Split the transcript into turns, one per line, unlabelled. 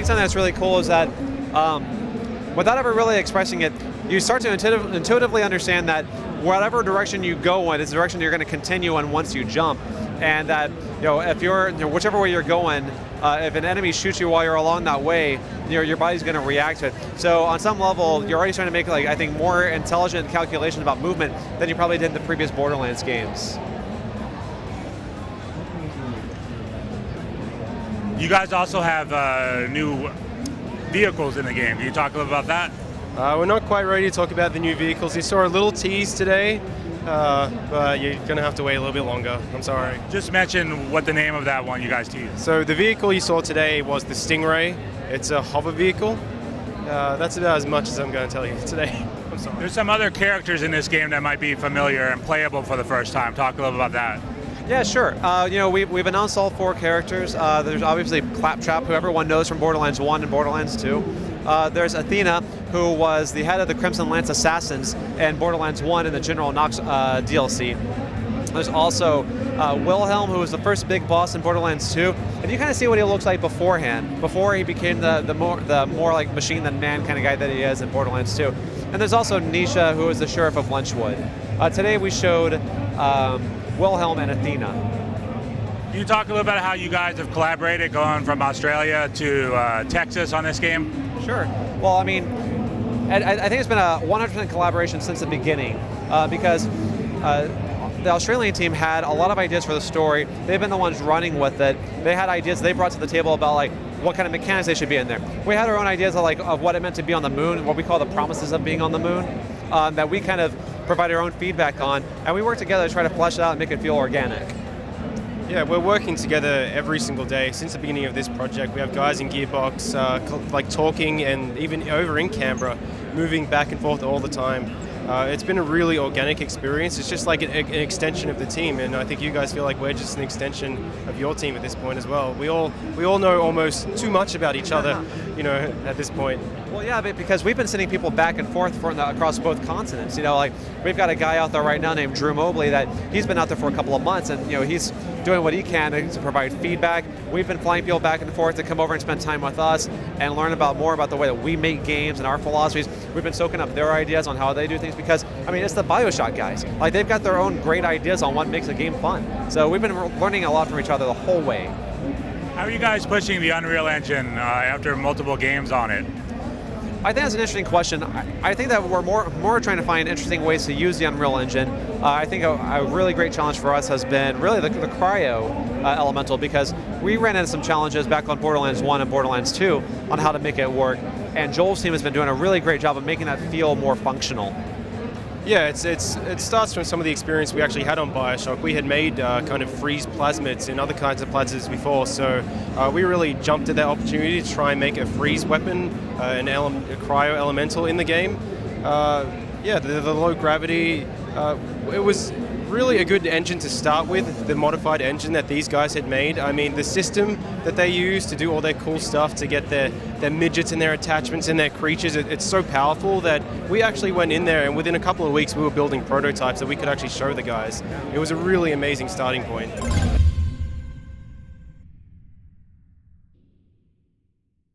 think something that's really cool is that without ever really expressing it, you start to intuitively understand that whatever direction you go in is the direction you're going to continue in once you jump. And that, if you're, whichever way you're going, if an enemy shoots you while you're along that way, your body's going to react to it. So on some level, you're already trying to make, I think, more intelligent calculations about movement than you probably did in the previous Borderlands games.
You guys also have new vehicles in the game. Can you talk a little about that?
We're not quite ready to talk about the new vehicles. You saw a little tease today, but you're going to have to wait a little bit longer. I'm sorry.
Just mention what the name of that one you guys teased.
So the vehicle you saw today was the Stingray. It's a hover vehicle. That's about as much as I'm going to tell you today. I'm sorry.
There's some other characters in this game that might be familiar and playable for the first time. Talk a little about that.
Yeah, sure. We've announced all 4 characters. There's obviously Claptrap, who everyone knows from Borderlands 1 and Borderlands 2. There's Athena, who was the head of the Crimson Lance Assassins in Borderlands 1 and the General Knox DLC. There's also Wilhelm, who was the first big boss in Borderlands 2, and you kind of see what he looks like beforehand, before he became the more like machine than man kind of guy that he is in Borderlands 2. And there's also Nisha, who is the Sheriff of Lynchwood. Today we showed Wilhelm and Athena.
Can you talk a little about how you guys have collaborated going from Australia to Texas on this game?
Sure. Well, I mean, I think it's been a 100% collaboration since the beginning because the Australian team had a lot of ideas for the story. They've been the ones running with it. They had ideas they brought to the table about what kind of mechanics they should be in there. We had our own ideas of what it meant to be on the moon, what we call the promises of being on the moon, that we kind of provide our own feedback on, and we work together to try to flesh it out and make it feel organic.
Yeah, we're working together every single day since the beginning of this project. We have guys in Gearbox talking, and even over in Canberra, moving back and forth all the time. It's been a really organic experience. It's just like an extension of the team, and I think you guys feel like we're just an extension of your team at this point as well. We all know almost too much about each other, at this point.
Well, yeah, because we've been sending people back and forth across both continents. We've got a guy out there right now named Drew Mobley that he's been out there for a couple of months, and he's doing what he can to provide feedback. We've been flying people back and forth to come over and spend time with us and learn more about the way that we make games and our philosophies. We've been soaking up their ideas on how they do things because, it's the BioShock guys. They've got their own great ideas on what makes a game fun. So we've been learning a lot from each other the whole way.
How are you guys pushing the Unreal Engine after multiple games on it?
I think that's an interesting question. I think that we're more trying to find interesting ways to use the Unreal Engine. I think a really great challenge for us has been really the cryo elemental, because we ran into some challenges back on Borderlands 1 and Borderlands 2 on how to make it work, and Joel's team has been doing a really great job of making that feel more functional.
Yeah, it starts from some of the experience we actually had on BioShock. We had made kind of freeze plasmids and other kinds of plasmids before, so we really jumped at that opportunity to try and make a freeze weapon, a cryo elemental in the game. The low gravity, it was really a good engine to start with, the modified engine that these guys had made. The system that they use to do all their cool stuff, to get their midgets and their attachments and their creatures, it's so powerful that we actually went in there and within a couple of weeks we were building prototypes that we could actually show the guys. It was a really amazing starting point.